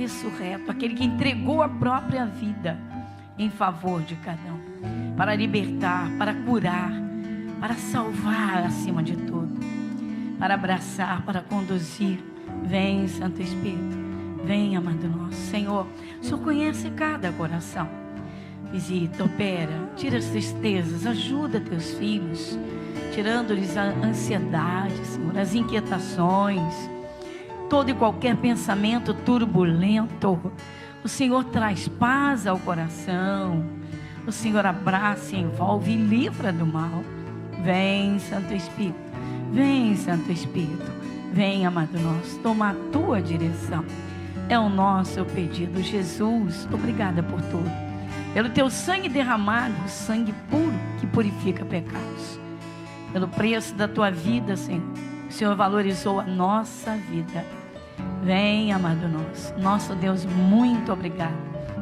ressurreto, aquele que entregou a própria vida em favor de cada um, para libertar, para curar, para salvar acima de tudo, para abraçar, para conduzir. Vem, Santo Espírito, vem, amado nosso. Senhor, o Senhor conhece cada coração. Visita, opera, tira as tristezas, ajuda teus filhos, tirando-lhes a ansiedade, Senhor, as inquietações, todo e qualquer pensamento turbulento. O Senhor traz paz ao coração, o Senhor abraça, envolve e livra do mal. Vem, Santo Espírito, vem, Santo Espírito, vem, amado nosso, toma a tua direção. É o nosso pedido. Jesus, obrigada por tudo, pelo teu sangue derramado, sangue puro que purifica pecados, pelo preço da tua vida, Senhor. O Senhor valorizou a nossa vida. Vem, amado nosso Deus, muito obrigado,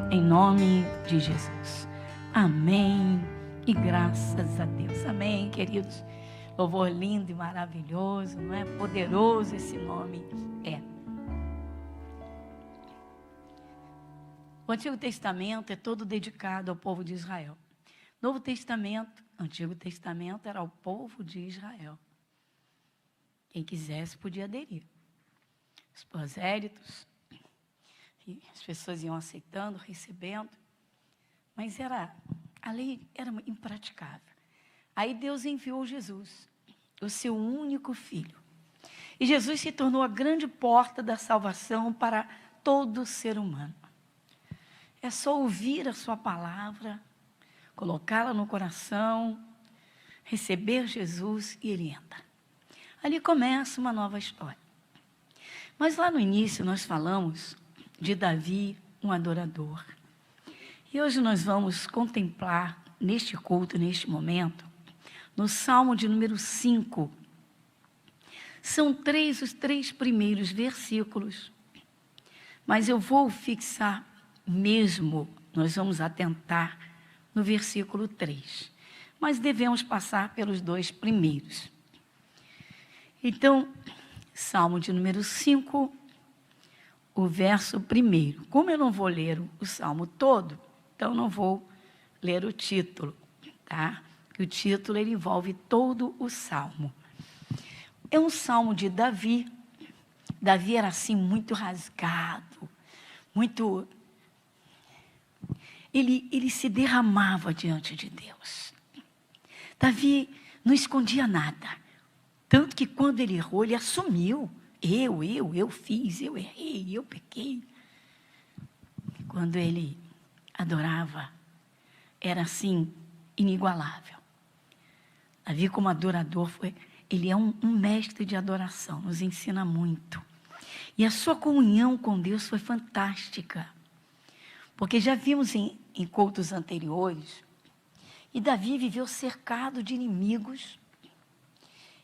em nome de Jesus. Amém e graças a Deus. Amém, queridos. Louvor lindo e maravilhoso, não é? Poderoso esse nome é. O Antigo Testamento é todo dedicado ao povo de Israel. Novo Testamento, Antigo Testamento era o povo de Israel. Quem quisesse podia aderir. Os prosélitos, as pessoas iam aceitando, recebendo, mas a lei era impraticável. Aí Deus enviou Jesus, o seu único filho. E Jesus se tornou a grande porta da salvação para todo ser humano. É só ouvir a sua palavra, colocá-la no coração, receber Jesus e ele entra. Ali começa uma nova história. Mas lá no início nós falamos de Davi, um adorador. E hoje nós vamos contemplar neste culto, neste momento, no Salmo de número 5. São os três primeiros versículos, mas eu vou fixar mesmo, nós vamos atentar no versículo 3. Mas devemos passar pelos 2 primeiros. Então, Salmo de número 5, o verso 1. Como eu não vou ler o Salmo todo, então não vou ler o título, tá? O título ele envolve todo o Salmo. É um Salmo de Davi. Davi era assim muito rasgado, muito... Ele se derramava diante de Deus. Davi não escondia nada. Tanto que quando ele errou, ele assumiu. Eu fiz, eu errei, eu pequei. Quando ele adorava, era assim, inigualável. Davi, como adorador, ele é um mestre de adoração, nos ensina muito. E a sua comunhão com Deus foi fantástica. Porque já vimos em cultos anteriores, e Davi viveu cercado de inimigos.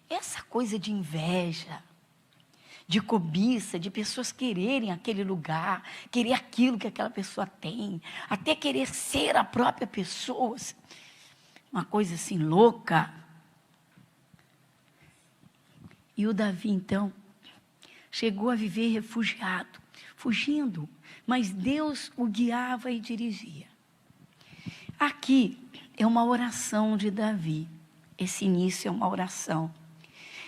Essa coisa de inveja, de cobiça, de pessoas quererem aquele lugar, querer aquilo que aquela pessoa tem, até querer ser a própria pessoa, uma coisa assim louca. E o Davi, então, chegou a viver refugiado, fugindo, mas Deus o guiava e dirigia. Aqui é uma oração de Davi, esse início é uma oração.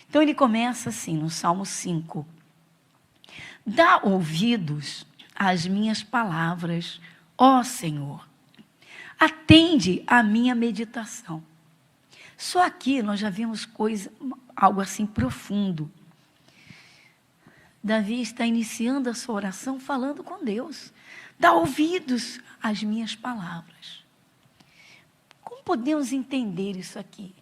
Então ele começa assim, no Salmo 5. Dá ouvidos às minhas palavras, ó Senhor. Atende à minha meditação. Só aqui nós já vimos algo assim profundo. Davi está iniciando a sua oração falando com Deus. Dá ouvidos às minhas palavras. Como podemos entender isso aqui?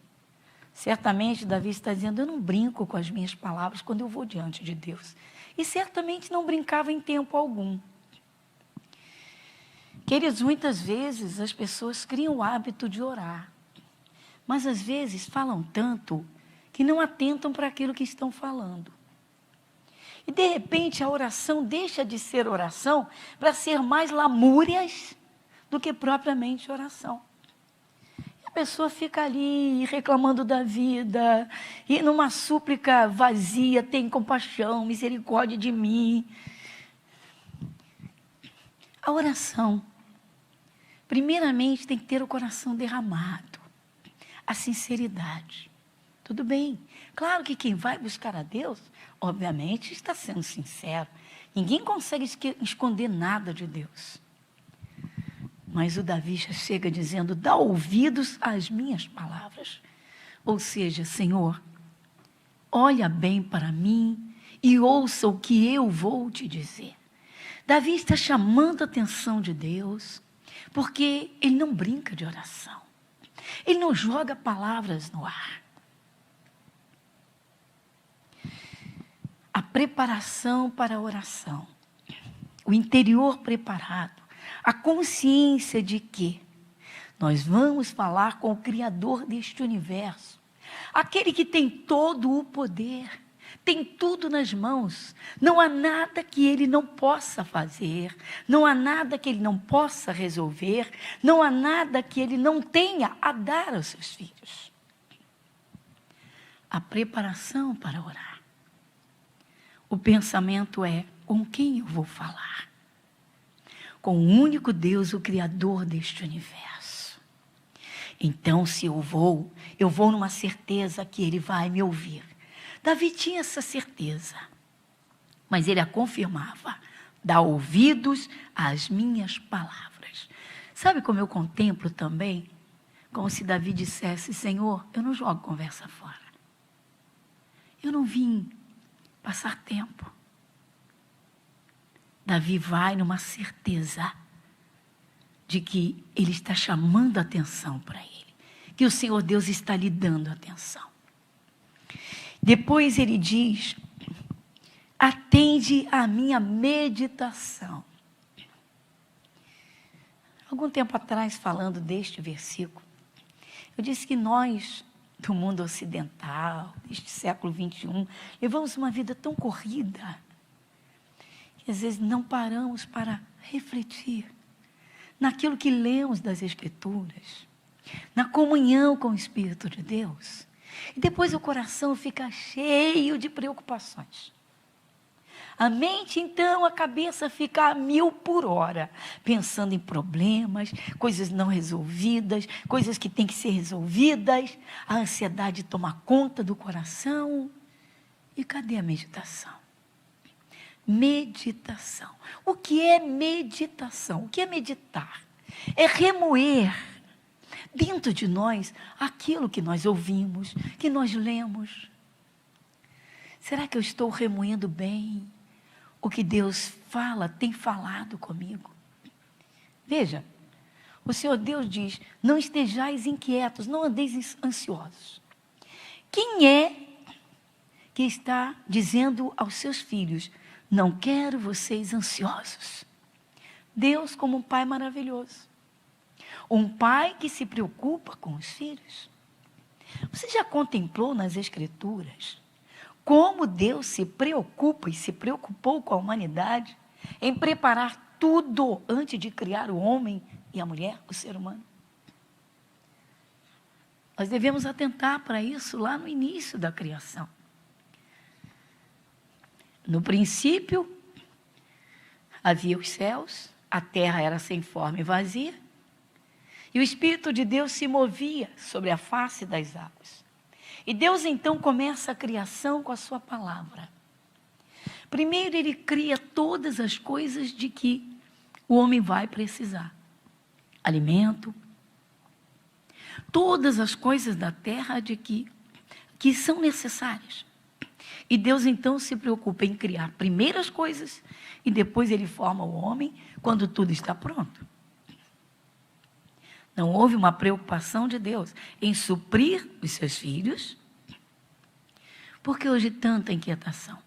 Certamente Davi está dizendo, eu não brinco com as minhas palavras quando eu vou diante de Deus. E certamente não brincava em tempo algum. Queridos, muitas vezes as pessoas criam o hábito de orar. Mas às vezes falam tanto que não atentam para aquilo que estão falando. E de repente a oração deixa de ser oração para ser mais lamúrias do que propriamente oração. A pessoa fica ali reclamando da vida, e numa súplica vazia, tem compaixão, misericórdia de mim. A oração, primeiramente, tem que ter o coração derramado, a sinceridade. Tudo bem. Claro que quem vai buscar a Deus, obviamente, está sendo sincero. Ninguém consegue esconder nada de Deus. Mas o Davi já chega dizendo, dá ouvidos às minhas palavras. Ou seja, Senhor, olha bem para mim e ouça o que eu vou te dizer. Davi está chamando a atenção de Deus, porque ele não brinca de oração. Ele não joga palavras no ar. A preparação para a oração, o interior preparado, a consciência de que nós vamos falar com o Criador deste universo, aquele que tem todo o poder, tem tudo nas mãos, não há nada que ele não possa fazer, não há nada que ele não possa resolver, não há nada que ele não tenha a dar aos seus filhos. A preparação para orar. O pensamento é, com quem eu vou falar? Com o único Deus, o Criador deste universo. Então, se eu vou numa certeza que Ele vai me ouvir. Davi tinha essa certeza, mas ele a confirmava. Dá ouvidos às minhas palavras. Sabe como eu contemplo também? Como se Davi dissesse, Senhor, eu não jogo conversa fora. Eu não vim passar tempo. Davi vai numa certeza de que ele está chamando atenção para ele, que o Senhor Deus está lhe dando atenção. Depois ele diz, atende a minha meditação. Algum tempo atrás, falando deste versículo, eu disse que nós, do mundo ocidental, deste século 21, levamos uma vida tão corrida, que às vezes não paramos para refletir naquilo que lemos das Escrituras, na comunhão com o Espírito de Deus. E depois o coração fica cheio de preocupações. A mente, então, a cabeça fica a 1000 por hora, pensando em problemas, coisas não resolvidas, coisas que têm que ser resolvidas. A ansiedade toma conta do coração. E cadê a meditação? Meditação. O que é meditação? O que é meditar? É remoer dentro de nós aquilo que nós ouvimos, que nós lemos. Será que eu estou remoendo bem o que Deus fala, tem falado comigo? Veja, o Senhor Deus diz, não estejais inquietos, não andeis ansiosos. Quem é que está dizendo aos seus filhos, não quero vocês ansiosos? Deus como um pai maravilhoso. Um pai que se preocupa com os filhos. Você já contemplou nas Escrituras como Deus se preocupa e se preocupou com a humanidade em preparar tudo antes de criar o homem e a mulher, o ser humano? Nós devemos atentar para isso lá no início da criação. No princípio, havia os céus, a terra era sem forma e vazia, e o Espírito de Deus se movia sobre a face das águas. E Deus então começa a criação com a sua palavra. Primeiro ele cria todas as coisas de que o homem vai precisar. Alimento, todas as coisas da terra de que são necessárias. E Deus então se preocupa em criar primeiro as coisas e depois ele forma o homem quando tudo está pronto. Não houve uma preocupação de Deus em suprir os seus filhos. Por que hoje tanta inquietação?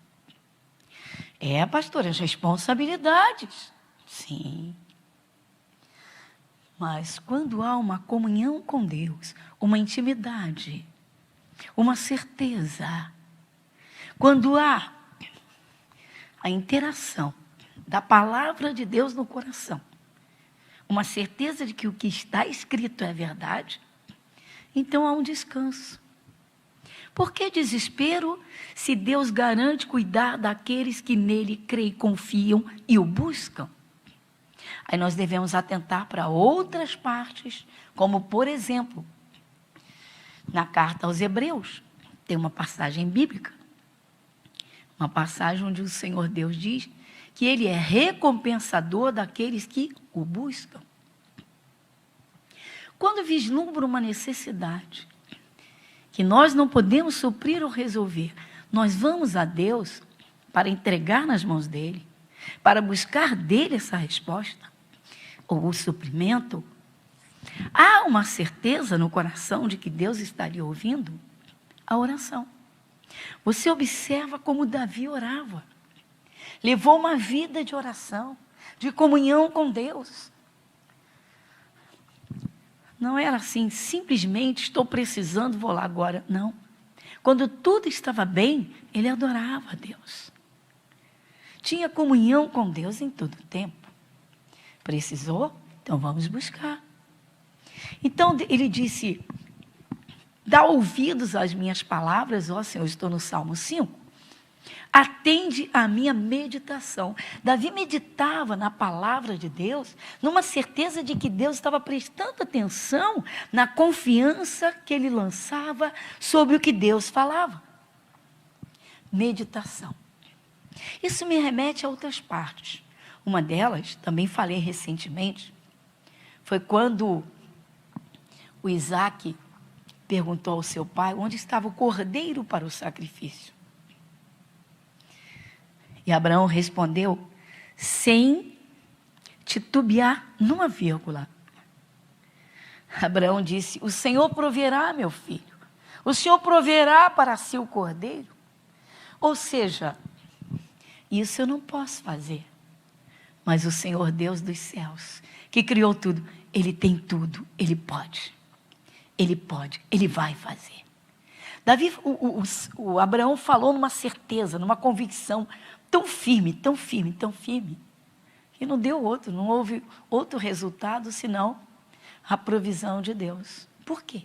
Pastor, as responsabilidades. Sim. Mas quando há uma comunhão com Deus, uma intimidade, uma certeza, quando há a interação da palavra de Deus no coração, uma certeza de que o que está escrito é verdade, então há um descanso. Por que desespero se Deus garante cuidar daqueles que nele creem, confiam e o buscam? Aí nós devemos atentar para outras partes, como, por exemplo, na carta aos Hebreus, tem uma passagem bíblica, uma passagem onde o Senhor Deus diz que Ele é recompensador daqueles que o buscam. Quando vislumbra uma necessidade que nós não podemos suprir ou resolver, nós vamos a Deus para entregar nas mãos dEle, para buscar dEle essa resposta, ou o suprimento. Há uma certeza no coração de que Deus estaria ouvindo a oração. Você observa como Davi orava. Levou uma vida de oração, de comunhão com Deus. Não era assim, simplesmente estou precisando, vou lá agora. Não. Quando tudo estava bem, ele adorava a Deus. Tinha comunhão com Deus em todo o tempo. Precisou? Então vamos buscar. Então ele disse, dá ouvidos às minhas palavras, ó Senhor, estou no Salmo 5. Atende à minha meditação. Davi meditava na palavra de Deus, numa certeza de que Deus estava prestando atenção na confiança que ele lançava sobre o que Deus falava. Meditação. Isso me remete a outras partes. Uma delas, também falei recentemente, foi quando o Isaac perguntou ao seu pai onde estava o cordeiro para o sacrifício. E Abraão respondeu, sem titubear numa vírgula. Abraão disse, o Senhor proverá, meu filho. O Senhor proverá para si o cordeiro. Ou seja, isso eu não posso fazer. Mas o Senhor Deus dos céus, que criou tudo, Ele tem tudo, Ele pode. Ele pode, Ele vai fazer. Davi, o Abraão falou numa certeza, numa convicção tão firme, tão firme, tão firme, que não deu outro, não houve outro resultado senão a provisão de Deus. Por quê?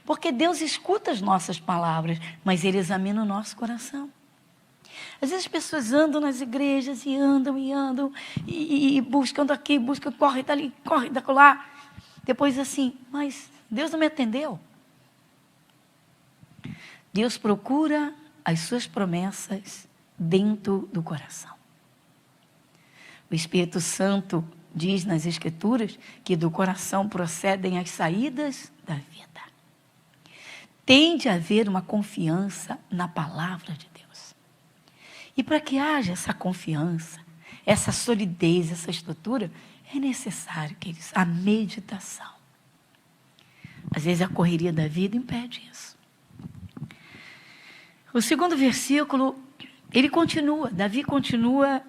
Porque Deus escuta as nossas palavras, mas Ele examina o nosso coração. Às vezes as pessoas andam nas igrejas e andam e buscam daqui, buscam, corre dali, corre daquela. Depois assim, mas Deus não me atendeu. Deus procura as suas promessas dentro do coração. O Espírito Santo diz nas Escrituras que do coração procedem as saídas da vida. Tem de haver uma confiança na palavra de Deus. E para que haja essa confiança, essa solidez, essa estrutura, é necessário, queridos, a meditação. Às vezes a correria da vida impede isso. O segundo versículo, Davi continua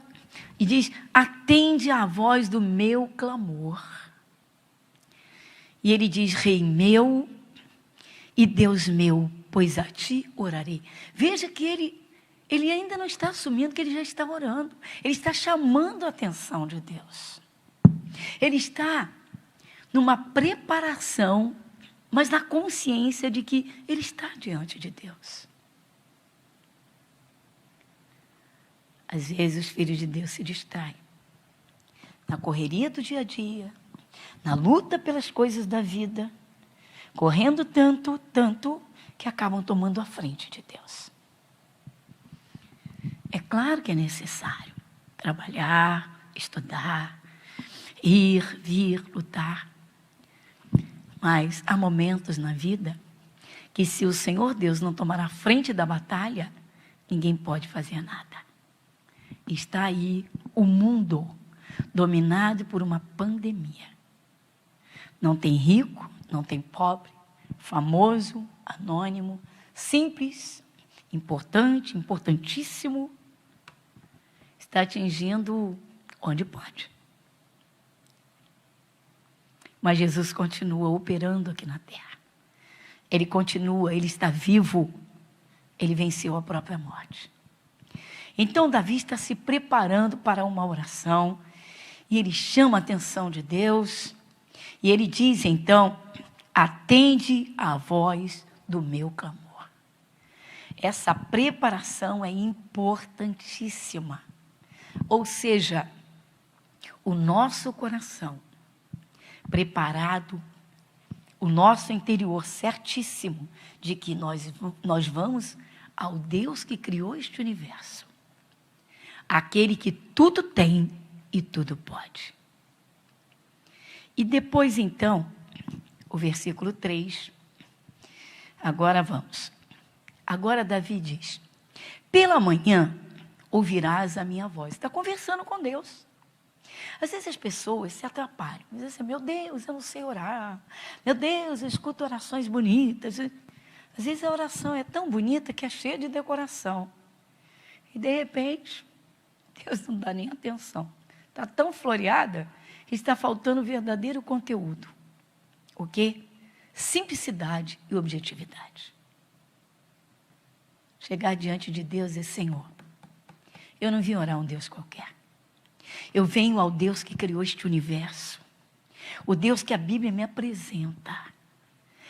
e diz, atende à voz do meu clamor. E ele diz, Rei meu e Deus meu, pois a ti orarei. Veja que ele ainda não está assumindo que ele já está orando. Ele está chamando a atenção de Deus. Ele está numa preparação, mas na consciência de que ele está diante de Deus. Às vezes os filhos de Deus se distraem. Na correria do dia a dia, na luta pelas coisas da vida, correndo tanto, que acabam tomando a frente de Deus. É claro que é necessário trabalhar, estudar, ir, vir, lutar. Mas há momentos na vida que se o Senhor Deus não tomar a frente da batalha, ninguém pode fazer nada. Está aí o mundo dominado por uma pandemia. Não tem rico, não tem pobre, famoso, anônimo, simples, importante, importantíssimo. Está atingindo onde pode. Mas Jesus continua operando aqui na terra. Ele continua, ele está vivo. Ele venceu a própria morte. Então Davi está se preparando para uma oração. E ele chama a atenção de Deus. E ele diz então, atende à voz do meu clamor. Essa preparação é importantíssima. Ou seja, o nosso coração preparado, o nosso interior certíssimo de que nós vamos ao Deus que criou este universo, aquele que tudo tem e tudo pode. E depois, então, o versículo 3, agora vamos. Agora Davi diz: pela manhã ouvirás a minha voz. Está conversando com Deus. Às vezes as pessoas se atrapalham. Dizem assim: meu Deus, eu não sei orar. Meu Deus, eu escuto orações bonitas. Às vezes a oração é tão bonita que é cheia de decoração. E de repente, Deus não dá nem atenção. Está tão floreada que está faltando verdadeiro conteúdo. O quê? Simplicidade e objetividade. Chegar diante de Deus e dizer: Senhor, eu não vim orar a um Deus qualquer. Eu venho ao Deus que criou este universo. O Deus que a Bíblia me apresenta.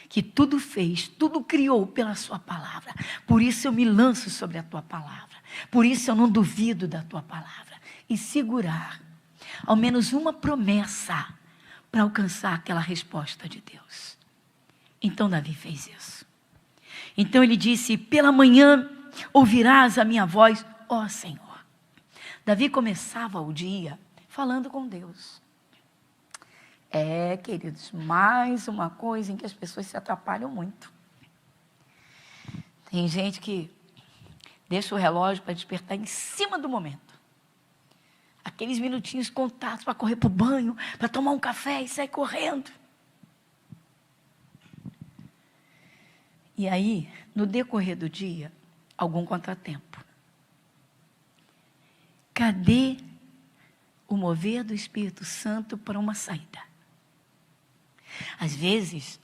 Que tudo fez, tudo criou pela sua palavra. Por isso eu me lanço sobre a tua palavra. Por isso eu não duvido da tua palavra. E segurar ao menos uma promessa para alcançar aquela resposta de Deus. Então Davi fez isso. Então ele disse: pela manhã ouvirás a minha voz, ó Senhor. Davi começava o dia falando com Deus. Queridos, mais uma coisa em que as pessoas se atrapalham muito. Tem gente que deixa o relógio para despertar em cima do momento. Aqueles minutinhos contados para correr para o banho, para tomar um café e sair correndo. E aí, no decorrer do dia, algum contratempo. Cadê o mover do Espírito Santo para uma saída? Às vezes,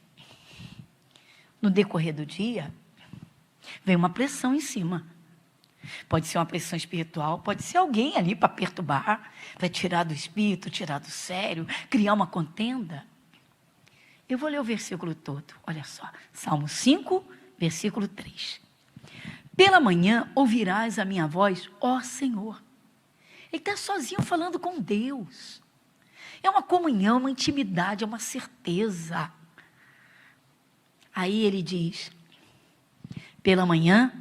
no decorrer do dia, vem uma pressão em cima. Pode ser uma pressão espiritual, pode ser alguém ali para perturbar, para tirar do espírito, tirar do sério, criar uma contenda. Eu vou ler o versículo todo, olha só. Salmo 5, versículo 3. Pela manhã ouvirás a minha voz, ó Senhor. Ele está sozinho falando com Deus. É uma comunhão, uma intimidade, é uma certeza. Aí ele diz: pela manhã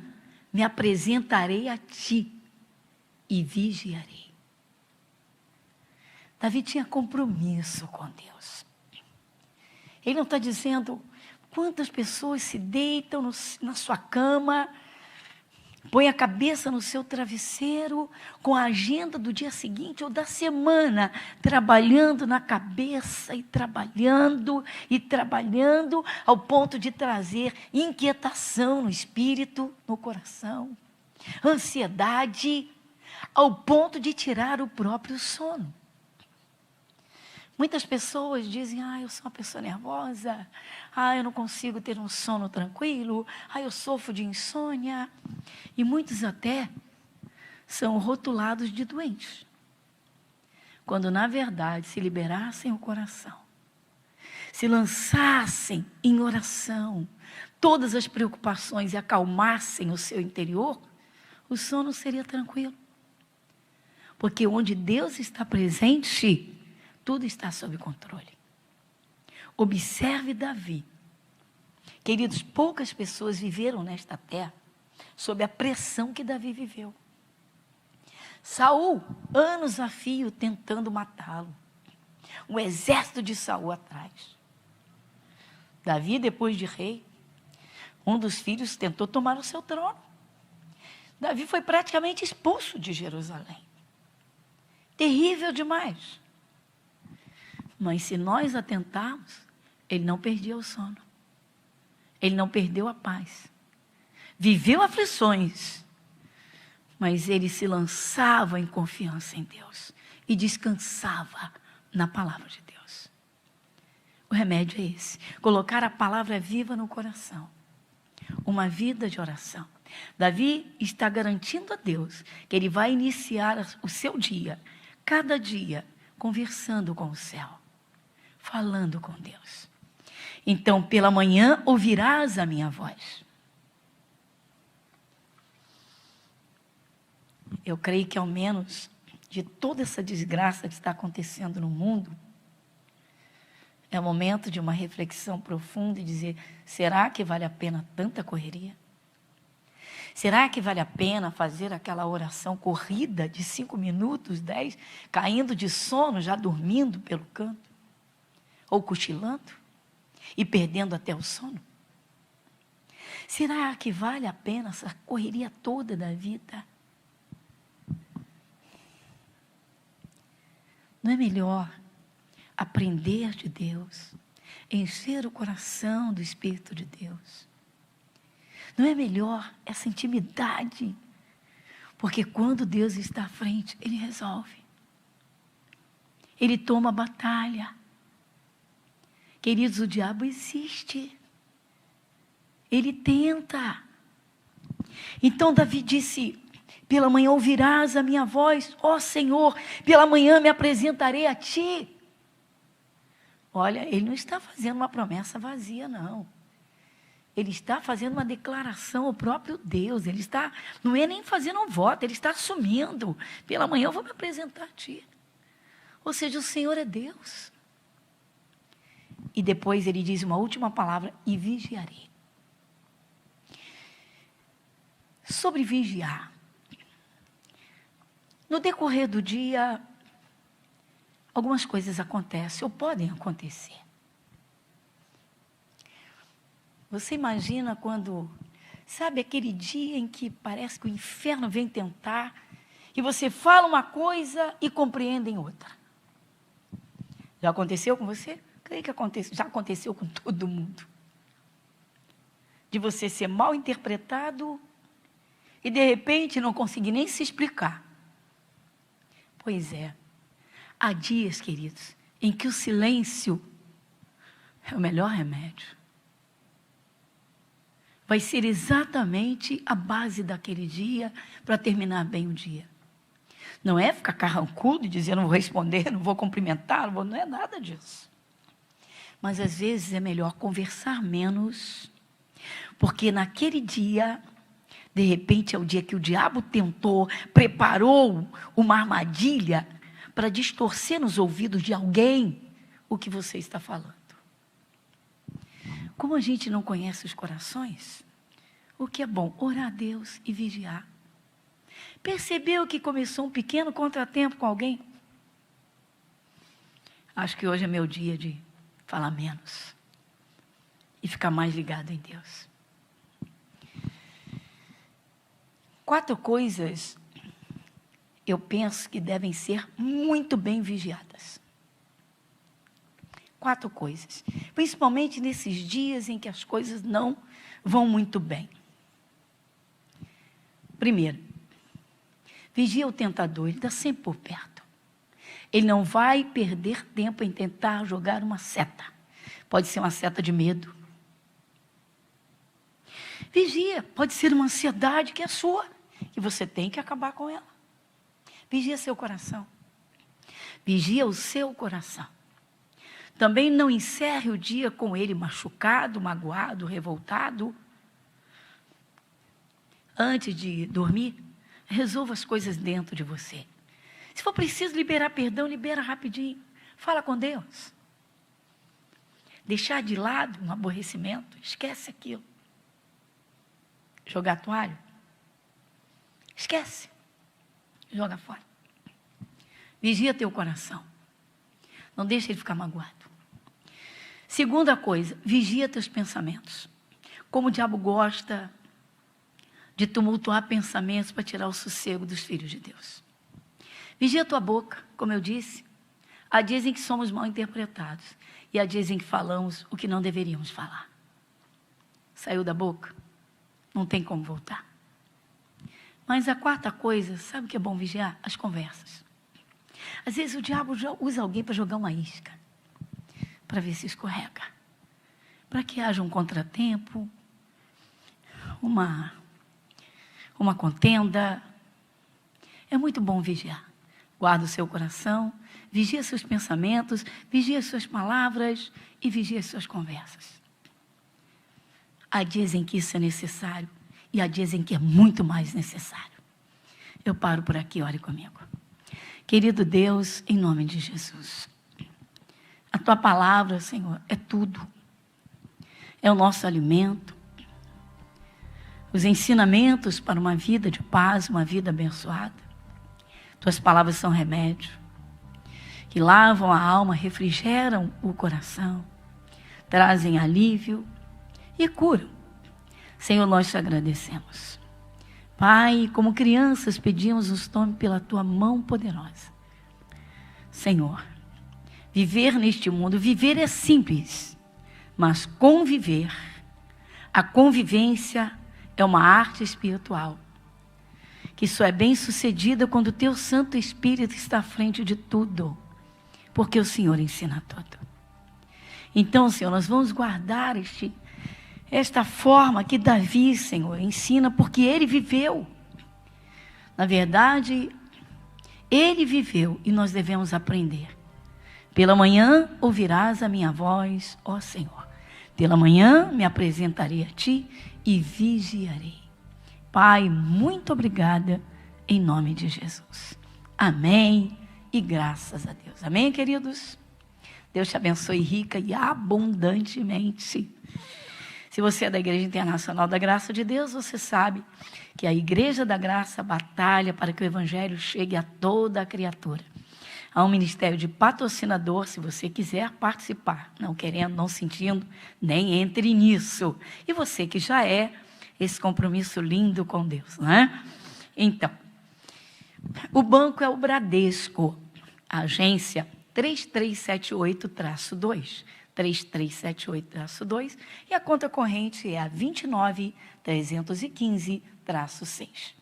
me apresentarei a ti e vigiarei. Davi tinha compromisso com Deus. Ele não está dizendo quantas pessoas se deitam na sua cama, põe a cabeça no seu travesseiro, com a agenda do dia seguinte ou da semana, trabalhando na cabeça e trabalhando, ao ponto de trazer inquietação no espírito, no coração, ansiedade, ao ponto de tirar o próprio sono. Muitas pessoas dizem: eu sou uma pessoa nervosa, eu não consigo ter um sono tranquilo, eu sofro de insônia. E muitos até são rotulados de doentes. Quando, na verdade, se liberassem o coração, se lançassem em oração, todas as preocupações e acalmassem o seu interior, o sono seria tranquilo. Porque onde Deus está presente, tudo está sob controle. Observe Davi. Queridos, poucas pessoas viveram nesta terra sob a pressão que Davi viveu. Saul, anos a fio, tentando matá-lo. Um exército de Saul atrás. Davi, depois de rei, um dos filhos tentou tomar o seu trono. Davi foi praticamente expulso de Jerusalém. Terrível demais. Mas se nós atentarmos, ele não perdia o sono. Ele não perdeu a paz. Viveu aflições, mas ele se lançava em confiança em Deus e descansava na palavra de Deus. O remédio é esse: colocar a palavra viva no coração. Uma vida de oração. Davi está garantindo a Deus que ele vai iniciar o seu dia, cada dia, conversando com o céu, falando com Deus. Então, pela manhã ouvirás a minha voz. Eu creio que ao menos de toda essa desgraça que está acontecendo no mundo, é o momento de uma reflexão profunda e dizer, será que vale a pena tanta correria? Será que vale a pena fazer aquela oração corrida de 5 minutos, 10, caindo de sono, já dormindo pelo canto? Ou cochilando e perdendo até o sono? Será que vale a pena essa correria toda da vida? Não é melhor aprender de Deus, encher o coração do Espírito de Deus? Não é melhor essa intimidade? Porque quando Deus está à frente, Ele resolve. Ele toma a batalha. Queridos, o diabo existe. Ele tenta. Então Davi disse, pela manhã ouvirás a minha voz, ó Senhor, pela manhã me apresentarei a Ti. Olha, ele não está fazendo uma promessa vazia, não. Ele está fazendo uma declaração ao próprio Deus. Ele está, não é nem fazendo um voto, ele está assumindo. Pela manhã eu vou me apresentar a Ti. Ou seja, o Senhor é Deus. E depois ele diz uma última palavra, e vigiarei. Sobre vigiar. No decorrer do dia, algumas coisas acontecem ou podem acontecer. Você imagina quando, sabe, aquele dia em que parece que o inferno vem tentar e você fala uma coisa e compreende em outra. Já aconteceu com você? Creio que já aconteceu com todo mundo. De você ser mal interpretado e de repente não conseguir nem se explicar. Pois é, há dias, queridos, em que o silêncio é o melhor remédio. Vai ser exatamente a base daquele dia para terminar bem o dia. Não é ficar carrancudo e dizer, não vou responder, não vou cumprimentar, não é nada disso. Mas às vezes é melhor conversar menos, porque naquele dia, de repente é o dia que o diabo tentou, preparou uma armadilha para distorcer nos ouvidos de alguém o que você está falando. Como a gente não conhece os corações, o que é bom? Orar a Deus e vigiar. Percebeu que começou um pequeno contratempo com alguém? Acho que hoje é meu dia de falar menos e ficar mais ligado em Deus. 4 coisas eu penso que devem ser muito bem vigiadas. 4 coisas, principalmente nesses dias em que as coisas não vão muito bem. Primeiro, vigia o tentador, ele está sempre por perto. Ele não vai perder tempo em tentar jogar uma seta. Pode ser uma seta de medo. Vigia, pode ser uma ansiedade que é sua, que você tem que acabar com ela. Vigia seu coração. Vigia o seu coração. Também não encerre o dia com ele machucado, magoado, revoltado. Antes de dormir, resolva as coisas dentro de você. Se for preciso liberar perdão, libera rapidinho. Fala com Deus. Deixar de lado um aborrecimento, esquece aquilo. Jogar toalha, esquece. Joga fora. Vigia teu coração. Não deixe ele ficar magoado. Segunda coisa, vigia teus pensamentos. Como o diabo gosta de tumultuar pensamentos para tirar o sossego dos filhos de Deus. Vigia a tua boca, como eu disse. Há dias em que somos mal interpretados e há dias em que falamos o que não deveríamos falar. Saiu da boca, não tem como voltar. Mas a 4ª coisa, sabe o que é bom vigiar? As conversas. Às vezes o diabo usa alguém para jogar uma isca, para ver se escorrega, para que haja um contratempo, uma contenda. É muito bom vigiar. Guarda o seu coração, vigia seus pensamentos, vigia suas palavras e vigia suas conversas. Há dias em que isso é necessário e há dias em que é muito mais necessário. Eu paro por aqui, ore comigo. Querido Deus, em nome de Jesus, a Tua palavra, Senhor, é tudo. É o nosso alimento, os ensinamentos para uma vida de paz, uma vida abençoada. Tuas palavras são remédio, que lavam a alma, refrigeram o coração, trazem alívio e curam. Senhor, nós te agradecemos. Pai, como crianças, pedimos nos tome pela Tua mão poderosa. Senhor, viver neste mundo, viver é simples, mas conviver, a convivência é uma arte espiritual, que só é bem sucedida quando o Teu Santo Espírito está à frente de tudo, porque o Senhor ensina tudo. Então, Senhor, nós vamos guardar esta forma que Davi, Senhor, ensina, porque ele viveu. Na verdade, ele viveu e nós devemos aprender. Pela manhã ouvirás a minha voz, ó Senhor. Pela manhã me apresentarei a Ti e vigiarei. Pai, muito obrigada, em nome de Jesus. Amém e graças a Deus. Amém, queridos? Deus te abençoe rica e abundantemente. Se você é da Igreja Internacional da Graça de Deus, você sabe que a Igreja da Graça batalha para que o Evangelho chegue a toda a criatura. Há um ministério de patrocinador, se você quiser participar, não querendo, não sentindo, nem entre nisso. E você que já é, esse compromisso lindo com Deus, não é? Então, o banco é o Bradesco, a agência 3378-2. 3378-2, e a conta corrente é a 29.315-6.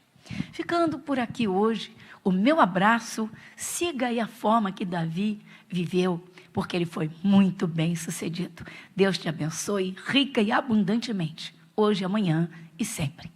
Ficando por aqui hoje, o meu abraço, siga aí a forma que Davi viveu, porque ele foi muito bem sucedido. Deus te abençoe rica e abundantemente, hoje, amanhã e sempre.